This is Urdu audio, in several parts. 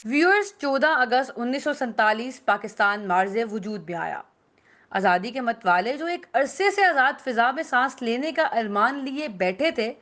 ویورز 14 اگست 1947 پاکستان مارز وجود میں آیا۔ آزادی کے متوالے جو ایک عرصے سے آزاد فضا میں سانس لینے کا ارمان لیے بیٹھے تھے،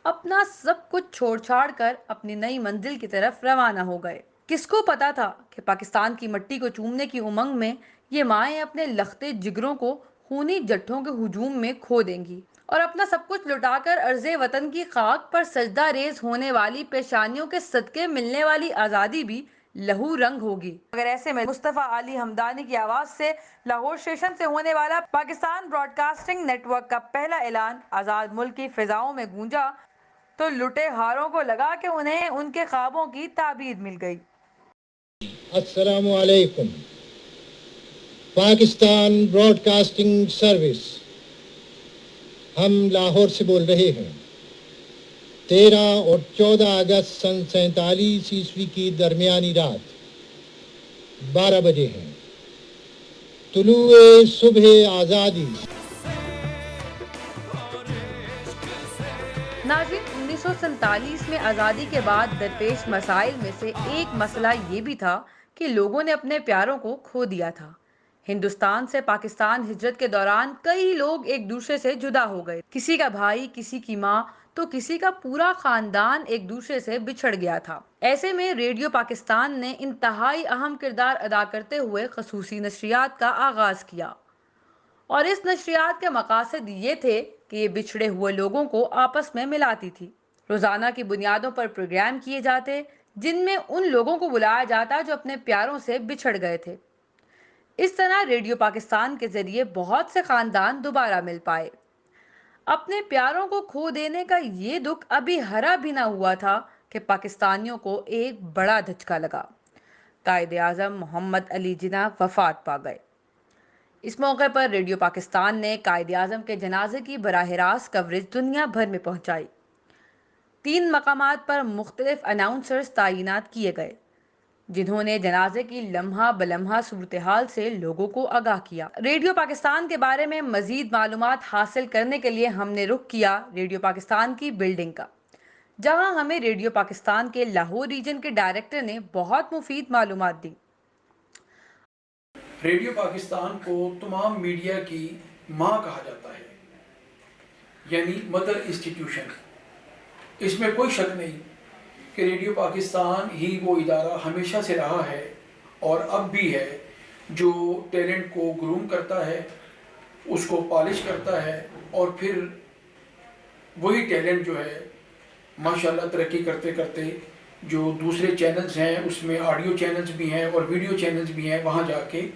اپنا سب کچھ چھوڑ چھاڑ کر اپنی نئی منزل کی طرف روانہ ہو گئے۔ کس کو پتا تھا کہ پاکستان کی مٹی کو چومنے کی امنگ میں یہ مائیں اپنے لختے جگروں کو خونی جٹھوں کے ہجوم میں کھو دیں گی اور اپنا سب کچھ لٹا کر عرض وطن کی خاک پر سجدہ ریز ہونے والی پیشانیوں کے صدقے ملنے والی آزادی بھی لہو رنگ ہوگی۔ مگر ایسے میں مصطفیٰ علی ہمدانی کی آواز سے لاہور اسٹیشن سے ہونے والا Pakistan broadcasting network کا پہلا اعلان آزاد ملک کی فضاؤں میں گونجا تو لٹے ہاروں کو لگا کہ انہیں ان کے خوابوں کی تعبیر مل گئی۔ السلام علیکم۔ پاکستان براڈ کاسٹنگ سروس، ہم لاہور سے بول رہے ہیں۔ 13 اور 14 اگست سن 47 عیسوی کی درمیانی رات 12 بجے ہیں۔ طلوع صبح آزادی۔ ناظرین، 1947 میں آزادی کے بعد درپیش مسائل میں سے ایک مسئلہ یہ بھی تھا کہ لوگوں نے اپنے پیاروں کو کھو دیا تھا۔ ہندوستان سے پاکستان ہجرت کے دوران کئی لوگ ایک دوسرے سے جدا ہو گئے۔ کسی کا بھائی، کسی کی ماں تو کسی کا پورا خاندان ایک دوسرے سے بچھڑ گیا تھا۔ ایسے میں ریڈیو پاکستان نے انتہائی اہم کردار ادا کرتے ہوئے خصوصی نشریات کا آغاز کیا، اور اس نشریات کے مقاصد یہ تھے کہ یہ بچھڑے ہوئے لوگوں کو آپس میں ملاتی تھی۔ روزانہ کی بنیادوں پر پروگرام کیے جاتے جن میں ان لوگوں کو بلایا جاتا جو اپنے پیاروں سے بچھڑ گئے تھے۔ اس طرح ریڈیو پاکستان کے ذریعے بہت سے خاندان دوبارہ مل پائے۔ اپنے پیاروں کو کھو دینے کا یہ دکھ ابھی ہرا بھی نہ ہوا تھا کہ پاکستانیوں کو ایک بڑا دھچکا لگا۔ قائد اعظم محمد علی جناح وفات پا گئے۔ اس موقع پر ریڈیو پاکستان نے قائد اعظم کے جنازے کی براہ راست کوریج دنیا بھر میں پہنچائی۔ 3 مقامات پر مختلف اناؤنسرز تعینات کیے گئے جنہوں نے جنازے کی لمحہ بلمحہ صورتحال سے لوگوں کو آگاہ کیا۔ ریڈیو پاکستان کے بارے میں مزید معلومات حاصل کرنے کے لیے ہم نے رخ کیا ریڈیو پاکستان کی بلڈنگ کا، جہاں ہمیں ریڈیو پاکستان کے لاہور ریجن کے ڈائریکٹر نے بہت مفید معلومات دی۔ ریڈیو پاکستان کو تمام میڈیا کی ماں کہا جاتا ہے، یعنی مدر انسٹیٹیوشن۔ اس میں کوئی شک نہیں کہ ریڈیو پاکستان ہی وہ ادارہ ہمیشہ سے رہا ہے اور اب بھی ہے جو ٹیلنٹ کو گروم کرتا ہے، اس کو پالش کرتا ہے، اور پھر وہی ٹیلنٹ جو ہے ماشاءاللہ ترقی کرتے کرتے جو دوسرے چینلز ہیں، اس میں آڈیو چینلز بھی ہیں اور ویڈیو چینلز بھی ہیں، وہاں جا کے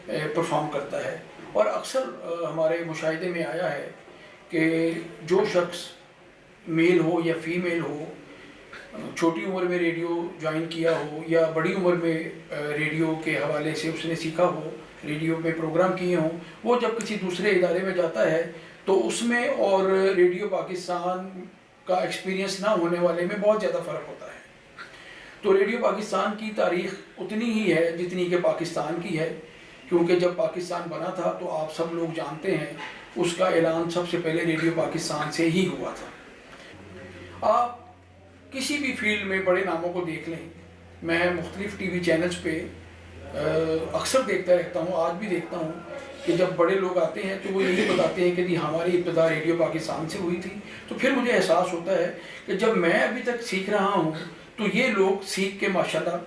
پرفارم کرتا ہے۔ اور اکثر ہمارے مشاہدے میں آیا ہے کہ جو شخص میل ہو یا فیمیل ہو، چھوٹی عمر میں ریڈیو جوائن کیا ہو یا بڑی عمر میں ریڈیو کے حوالے سے اس نے سیکھا ہو، ریڈیو میں پروگرام کیے ہوں، وہ جب کسی دوسرے ادارے میں جاتا ہے تو اس میں اور ریڈیو پاکستان کا ایکسپیرینس نہ ہونے والے میں بہت زیادہ فرق ہوتا ہے۔ تو ریڈیو پاکستان کی تاریخ اتنی ہی ہے جتنی کہ پاکستان کی ہے، کیونکہ جب پاکستان بنا تھا تو آپ سب لوگ جانتے ہیں اس کا اعلان سب سے پہلے ریڈیو پاکستان سے ہی ہوا تھا۔ آپ کسی بھی فیلڈ میں بڑے ناموں کو دیکھ لیں، میں مختلف ٹی وی چینلز پہ اکثر دیکھتا رہتا ہوں، آج بھی دیکھتا ہوں کہ جب بڑے لوگ آتے ہیں تو وہ یہی بتاتے ہیں کہ جی ہماری ابتدا ریڈیو پاکستان سے ہوئی تھی۔ تو پھر مجھے احساس ہوتا ہے کہ جب میں ابھی تک سیکھ رہا ہوں تو یہ لوگ سیکھ کے ماشاءاللہ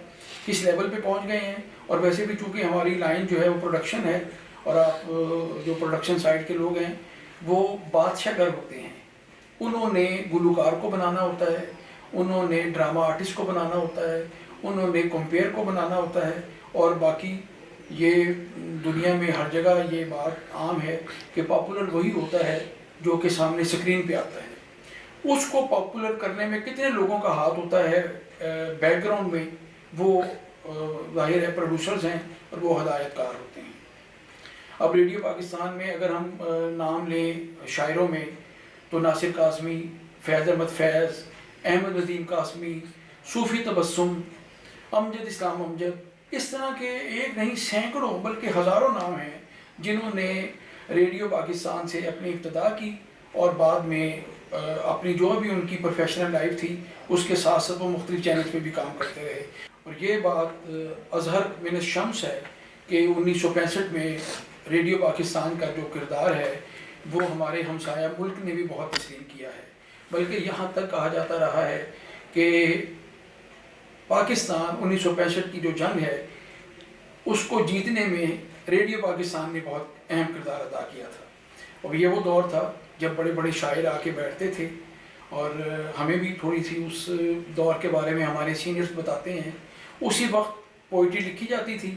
کس لیول پہ پہنچ گئے ہیں۔ اور ویسے بھی چونکہ ہماری لائن جو ہے وہ پروڈکشن ہے، اور آپ جو پروڈکشن سائڈ کے لوگ ہیں وہ بادشاہ گر ہوتے ہیں۔ انہوں نے گلوکار کو بنانا ہوتا ہے، انہوں نے ڈرامہ آرٹسٹ کو بنانا ہوتا ہے، انہوں نے کمپیئر کو بنانا ہوتا ہے، اور باقی یہ دنیا میں ہر جگہ یہ بات عام ہے کہ پاپولر وہی ہوتا ہے جو کہ سامنے سکرین پہ آتا ہے۔ اس کو پاپولر کرنے میں کتنے لوگوں کا ہاتھ ہوتا ہے بیک گراؤنڈ میں، وہ ظاہر ہے پروڈیوسرز ہیں اور وہ ہدایت کار ہوتے ہیں۔ اب ریڈیو پاکستان میں اگر ہم نام لیں شاعروں میں تو ناصر قاسمی، فیض احمد فیض، احمد ندیم قاسمی، صوفی تبسم، امجد اسلام امجد، اس طرح کے ایک نہیں سینکڑوں بلکہ ہزاروں نام ہیں جنہوں نے ریڈیو پاکستان سے اپنی ابتدا کی، اور بعد میں اپنی جو بھی ان کی پروفیشنل لائف تھی اس کے ساتھ ساتھ وہ مختلف چینلز پہ بھی کام کرتے رہے۔ اور یہ بات اظہر من الشمس ہے کہ 1965 میں ریڈیو پاکستان کا جو کردار ہے وہ ہمارے ہمسایہ ملک نے بھی بہت تسلیم کیا ہے، بلکہ یہاں تک کہا جاتا رہا ہے کہ پاکستان 1965 کی جو جنگ ہے اس کو جیتنے میں ریڈیو پاکستان نے بہت اہم کردار ادا کیا تھا. اور یہ وہ دور تھا جب بڑے بڑے شاعر آ کے بیٹھتے تھے، اور ہمیں بھی تھوڑی سی اس دور کے بارے میں ہمارے سینئرز بتاتے ہیں. اسی وقت پوئٹری لکھی جاتی تھی.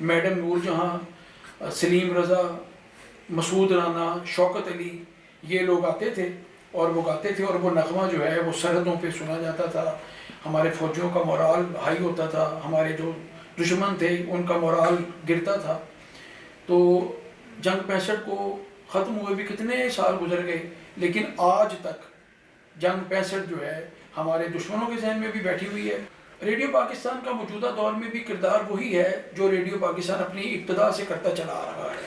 میڈم نور جہاں، سلیم رضا، مسعود رانا، شوکت علی، یہ لوگ آتے تھے اور وہ گاتے تھے، اور وہ نغمہ جو ہے وہ سرحدوں پہ سنا جاتا تھا. ہمارے فوجیوں کا مورال ہائی ہوتا تھا، ہمارے جو دشمن تھے ان کا مورال گرتا تھا. تو جنگ 65 کو ختم ہوئے بھی کتنے سال گزر گئے، لیکن آج تک جنگ 65 جو ہے ہمارے دشمنوں کے ذہن میں بھی بیٹھی ہوئی ہے. ریڈیو پاکستان کا موجودہ دور میں بھی کردار وہی ہے جو ریڈیو پاکستان اپنی ابتدا سے کرتا چلا آ رہا ہے.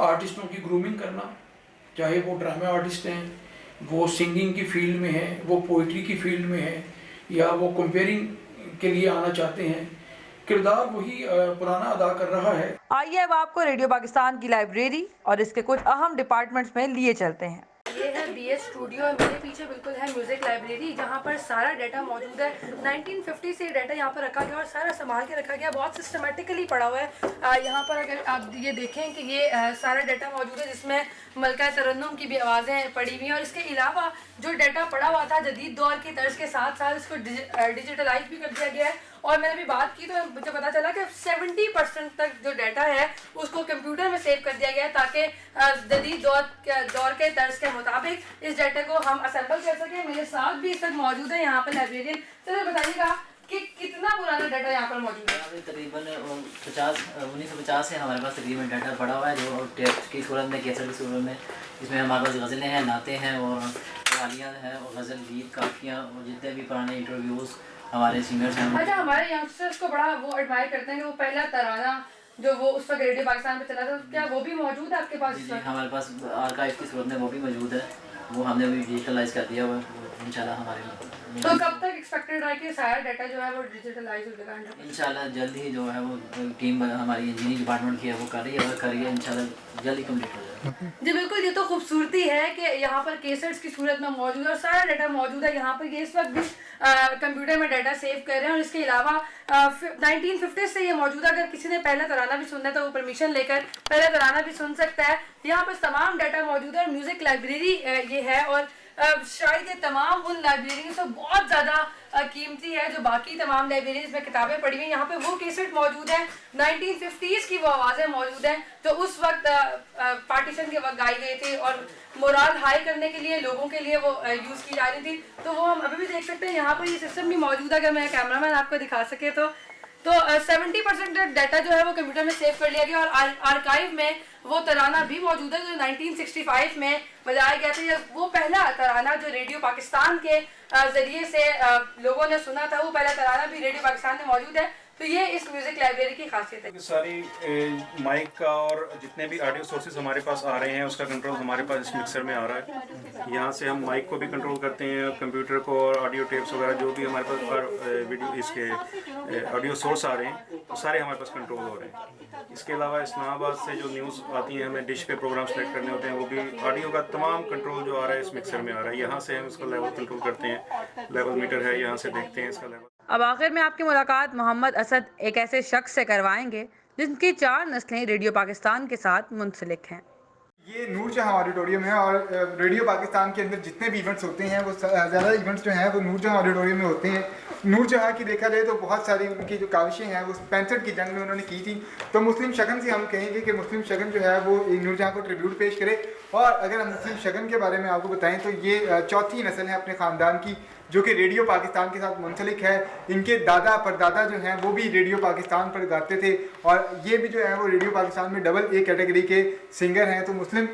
آرٹسٹوں کی گرومنگ کرنا، چاہے وہ ڈرامے آرٹسٹ ہیں، وہ سنگنگ کی فیلڈ میں ہیں، وہ پوئٹری کی فیلڈ میں ہیں، یا وہ کمپیئرنگ کے لیے آنا چاہتے ہیں، کردار وہی پرانا ادا کر رہا ہے. آئیے اب آپ کو ریڈیو پاکستان کی لائبریری اور اس کے کچھ اہم ڈپارٹمنٹس میں لیے چلتے ہیں. یہ ہے بی ایس اسٹوڈیو، اور میرے پیچھے بالکل ہے میوزک لائبریری، جہاں پر سارا ڈیٹا موجود ہے. 1950 سے یہ ڈیٹا یہاں پر رکھا گیا اور سارا سنبھال کے رکھا گیا، بہت سسٹمیٹکلی پڑا ہوا ہے. یہاں پر اگر آپ یہ دیکھیں کہ یہ سارا ڈیٹا موجود ہے جس میں ملکہ ترنم کی بھی آوازیں پڑی ہوئی ہیں، اور اس کے علاوہ جو ڈیٹا پڑا ہوا تھا جدید دور کی طرز کے ساتھ ساتھ اس کو ڈیجیٹلائز بھی کر دیا گیا ہے. اور میں نے بھی بات کی تو مجھے پتا چلا کہ 70% تک جو ڈیٹا ہے اس کو کمپیوٹر میں سیو کر دیا گیا ہے، تاکہ جدید دور کے طرز کے مطابق اس ڈیٹا کو ہم اسمبل کر سکیں. میرے ساتھ بھی اس وقت موجود ہے یہاں پر لائبریرین. چلو بتائیے گا کہ کتنا پرانا ڈیٹا یہاں پر موجود ہے؟ تقریباً 1950 سے ہمارے پاس تقریباً ڈیٹا پڑا ہوا ہے، جو ٹیپ کی صورت میں، کیسٹ کی صورت میں. اس میں ہمارے پاس غزلیں ہیں، نعتیں ہیں، اور قوالیاں ہیں، اور غزل گیت کافیاں، اور جتنے بھی پرانے انٹرویوز ہمارے سینئرس ہیں. اچھا، ہمارے ینگسٹرس کو بڑا وہ ایڈمائر کرتے ہیں کہ وہ پہلا ترانہ جو وہ اس وقت ریڈیو پاکستان پہ چلا تھا، کیا وہ بھی موجود ہے آپ کے پاس؟ جی، ہمارے پاس آرکائیو کی صورت میں وہ بھی موجود ہے، وہ ہم نے بھی ڈیجیٹلائز کر دیا ہوا ہے انشاءاللہ. ہمارے تو کب تک ایکسپیکٹڈ ہے کہ سارا ڈیٹا جو ہے وہ ڈیجیٹلائز ہو جائے گا؟ انشاءاللہ جلد ہی جو ہے وہ ٹیم ہماری انجینئرنگ ڈپارٹمنٹ کی ہے وہ کر رہی ہے، اور کر رہی ہے، انشاءاللہ جلد ہی کمپلیٹ ہو جائے گا. جی بالکل، یہ تو خوبصورتی ہے کہ یہاں پر کیسٹس کی صورت میں موجود ہے اور سارا ڈیٹا موجود ہے یہاں پر. یہ اس وقت بھی کمپیوٹر میں ڈیٹا سیو کر رہے ہیں، اور اس کے علاوہ 1950 سے یہ موجود ہے. اگر کسی نے پہلا ترانہ بھی سننا ہے تو وہ پرمیشن لے کر پہلا ترانہ بھی سن سکتا ہے. یہاں پر تمام ڈیٹا موجود ہے، اور میوزک لائبریری یہ ہے، اور شاید یہ تمام ان لائبریریز سے بہت زیادہ قیمتی ہے جو باقی تمام لائبریریز میں کتابیں پڑھی ہوئی ہیں. یہاں پہ وہ کیسٹ موجود ہیں 1950s کی، وہ آوازیں موجود ہیں جو اس وقت پارٹیشن کے وقت گائی گئی تھی اور مورال ہائی کرنے کے لیے لوگوں کے لیے وہ یوز کی جا رہی تھی. تو وہ ہم ابھی بھی دیکھ سکتے ہیں. یہاں پر یہ سسٹم بھی موجود ہے، اگر میں کیمرہ مین آپ کو دکھا سکے تو 70% ڈیٹا جو ہے وہ کمپیوٹر میں سیو کر لیا گیا، اور آرکائیو میں وہ ترانہ بھی موجود ہے جو 1965 میں بجایا گیا تھا. وہ پہلا ترانہ جو ریڈیو پاکستان کے ذریعے سے لوگوں نے سنا تھا، وہ پہلا ترانہ بھی ریڈیو پاکستان میں موجود ہے. تو یہ اس میوزک لائبریری کی خاصیت ہے. ساری مائک کا اور جتنے بھی آڈیو سورسز ہمارے پاس آ رہے ہیں اس کا کنٹرول ہمارے پاس اس مکسر میں آ رہا ہے. یہاں سے ہم مائک کو بھی کنٹرول کرتے ہیں، کمپیوٹر کو، اور آڈیو ٹیپس وغیرہ جو بھی ہمارے پاس ویڈیو اس کے آڈیو سورس آ رہے ہیں وہ سارے ہمارے پاس کنٹرول ہو رہے ہیں. اس کے علاوہ اسلام آباد سے جو نیوز آتی ہیں، ہمیں ڈش پہ پروگرام سلیکٹ کرنے ہوتے ہیں، وہ بھی آڈیو کا تمام کنٹرول جو آ رہا ہے اس مکسر میں آ رہا ہے. یہاں سے ہم اس کا لیول کنٹرول کرتے ہیں، لیول میٹر ہے، یہاں سے دیکھتے ہیں اس کا لیول. اب آخر میں آپ کی ملاقات محمد اسد ایک ایسے شخص سے کروائیں گے جن کی 4 نسلیں ریڈیو پاکستان کے ساتھ منسلک ہیں. یہ نور جہاں آڈیٹوریم ہے، اور ریڈیو پاکستان کے اندر جتنے بھی ایونٹس ہوتے ہیں وہ زیادہ ایونٹس جو ہیں وہ نور جہاں آڈیٹوریم میں ہوتے ہیں. نور جہاں کی دیکھا جائے تو بہت ساری ان کی جو کاوشیں ہیں وہ 65 کی جنگ میں انہوں نے کی تھی. تو مسلم شگن سے ہم کہیں گے کہ مسلم شگن جو ہے وہ نور جہاں کو ٹریبیوٹ پیش کرے. اور اگر ہم مسلم شگن کے بارے میں آپ کو بتائیں تو یہ 4تھی نسل ہے اپنے خاندان کی جو کہ ریڈیو پاکستان کے ساتھ منسلک ہے. ان کے دادا پردادا جو ہیں وہ بھی ریڈیو پاکستان پر گاتے تھے، اور یہ بھی جو ہے وہ ریڈیو پاکستان میں ڈبل اے کیٹیگری کے سنگر ہیں. تو مسلم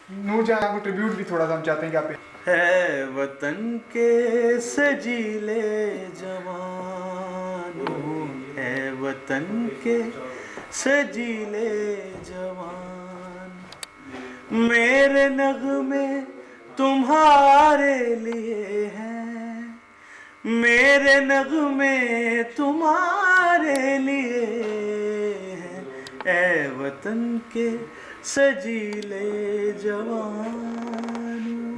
نور جہاں کو ٹریبیوٹ بھی تھوڑا سا ہم چاہتے ہیں کہ آپ ہے وطن کے سجیلے جوانوں، ہے وطن کے سجیلے جوان، میرے نغمے تمہارے لیے ہیں، میرے نغمے تمہارے تمہارے لیے ہیں اے وطن کے سجیلے جوان.